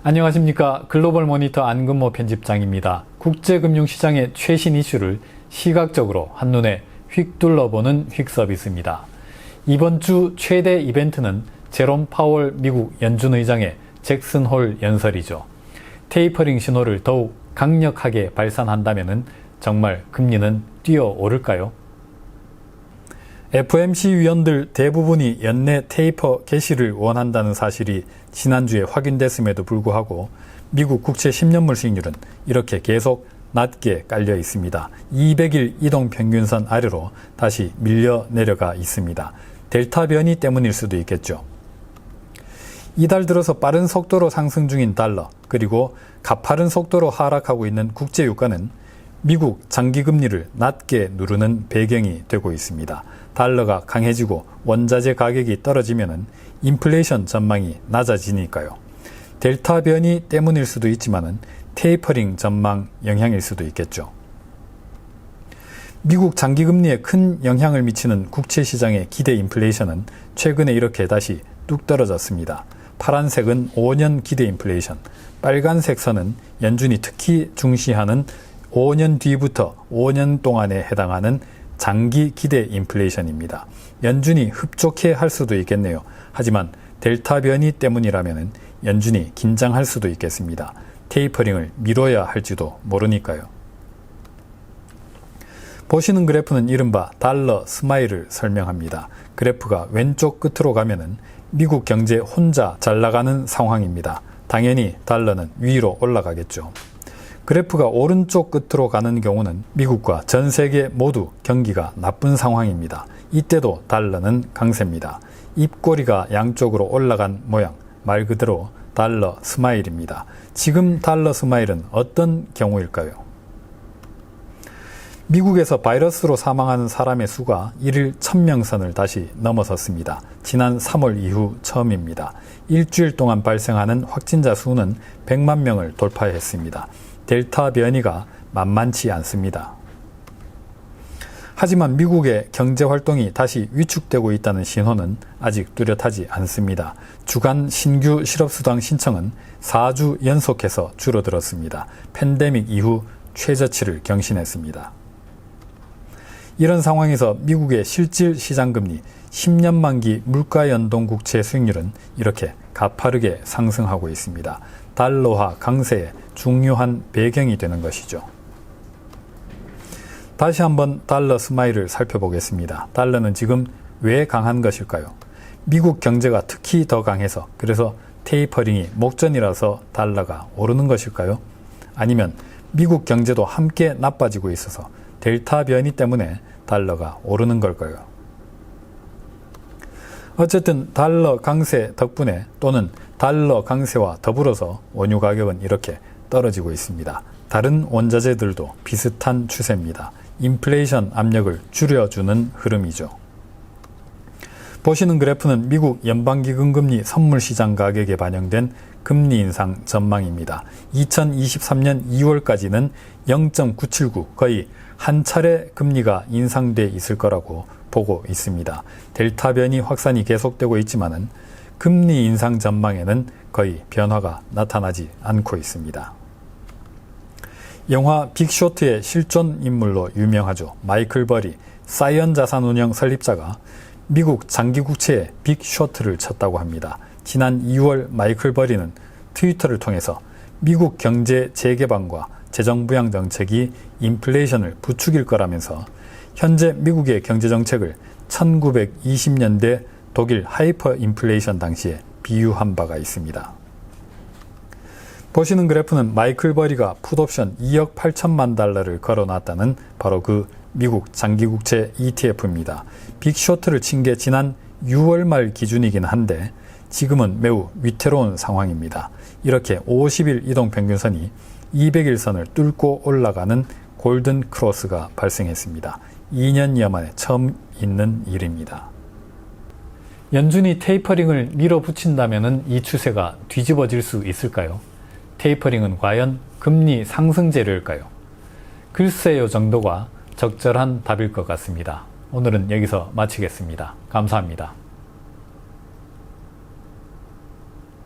안녕하십니까. 글로벌 모니터 안근모 편집장입니다. 국제금융시장의 최신 이슈를 시각적으로 한눈에 휙 둘러보는 휙 서비스입니다. 이번 주 최대 이벤트는 제롬 파월 미국 연준 의장의 잭슨 홀 연설이죠. 테이퍼링 신호를 더욱 강력하게 발산한다면 정말 금리는 뛰어오를까요? FOMC 위원들 대부분이 연내 테이퍼 개시를 원한다는 사실이 지난주에 확인됐음에도 불구하고 미국 국채 10년물 수익률은 이렇게 계속 낮게 깔려 있습니다. 200일 이동평균선 아래로 다시 밀려 내려가 있습니다. 델타 변이 때문일 수도 있겠죠. 이달 들어서 빠른 속도로 상승 중인 달러, 그리고 가파른 속도로 하락하고 있는 국제유가는 미국 장기금리를 낮게 누르는 배경이 되고 있습니다. 달러가 강해지고 원자재 가격이 떨어지면 인플레이션 전망이 낮아지니까요. 델타 변이 때문일 수도 있지만 테이퍼링 전망 영향일 수도 있겠죠. 미국 장기금리에 큰 영향을 미치는 국채시장의 기대 인플레이션은 최근에 이렇게 다시 뚝 떨어졌습니다. 파란색은 5년 기대 인플레이션, 빨간색 선은 연준이 특히 중시하는 5년 뒤부터 5년 동안에 해당하는 장기 기대 인플레이션입니다. 연준이 흡족해 할 수도 있겠네요. 하지만 델타 변이 때문이라면 연준이 긴장할 수도 있겠습니다. 테이퍼링을 미뤄야 할지도 모르니까요. 보시는 그래프는 이른바 달러 스마일을 설명합니다. 그래프가 왼쪽 끝으로 가면은 미국 경제 혼자 잘 나가는 상황입니다. 당연히 달러는 위로 올라가겠죠. 그래프가 오른쪽 끝으로 가는 경우는 미국과 전 세계 모두 경기가 나쁜 상황입니다. 이때도 달러는 강세입니다. 입꼬리가 양쪽으로 올라간 모양, 말 그대로 달러 스마일입니다. 지금 달러 스마일은 어떤 경우일까요? 미국에서 바이러스로 사망하는 사람의 수가 1일 1000명선을 다시 넘어섰습니다. 지난 3월 이후 처음입니다. 일주일 동안 발생하는 확진자 수는 100만 명을 돌파했습니다. 델타 변이가 만만치 않습니다. 하지만 미국의 경제활동이 다시 위축되고 있다는 신호는 아직 뚜렷하지 않습니다. 주간 신규 실업수당 신청은 4주 연속해서 줄어들었습니다. 팬데믹 이후 최저치를 경신했습니다. 이런 상황에서 미국의 실질 시장금리 10년 만기 물가연동 국채 수익률은 이렇게 가파르게 상승하고 있습니다. 달러화 강세의 중요한 배경이 되는 것이죠. 다시 한번 달러 스마일을 살펴보겠습니다. 달러는 지금 왜 강한 것일까요? 미국 경제가 특히 더 강해서, 그래서 테이퍼링이 목전이라서 달러가 오르는 것일까요? 아니면 미국 경제도 함께 나빠지고 있어서 델타 변이 때문에 달러가 오르는 걸까요? 어쨌든 달러 강세 덕분에 또는 달러 강세와 더불어서 원유 가격은 이렇게 떨어지고 있습니다. 다른 원자재들도 비슷한 추세입니다. 인플레이션 압력을 줄여주는 흐름이죠. 보시는 그래프는 미국 연방기금금리 선물시장 가격에 반영된 금리 인상 전망입니다. 2023년 2월까지는 0.979, 거의 한 차례 금리가 인상돼 있을 거라고 보고 있습니다. 델타 변이 확산이 계속되고 있지만은 금리 인상 전망에는 거의 변화가 나타나지 않고 있습니다. 영화 빅쇼트의 실존 인물로 유명하죠. 마이클 버리, 사이언 자산운용 설립자가 미국 장기국채에 빅쇼트를 쳤다고 합니다. 지난 2월 마이클 버리는 트위터를 통해서 미국 경제 재개방과 재정부양 정책이 인플레이션을 부추길 거라면서 현재 미국의 경제정책을 1920년대 독일 하이퍼 인플레이션 당시에 비유한 바가 있습니다. 보시는 그래프는 마이클 버리가 풋옵션 2억 8천만 달러를 걸어놨다는 바로 그 미국 장기국채 ETF입니다. 빅쇼트를 친 게 지난 6월 말 기준이긴 한데 지금은 매우 위태로운 상황입니다. 이렇게 50일 이동평균선이 200일 선을 뚫고 올라가는 골든 크로스가 발생했습니다. 2년여 만에 처음 있는 일입니다. 연준이 테이퍼링을 밀어붙인다면 이 추세가 뒤집어질 수 있을까요? 테이퍼링은 과연 금리 상승제일까요? 글쎄요 정도가 적절한 답일 것 같습니다. 오늘은 여기서 마치겠습니다. 감사합니다.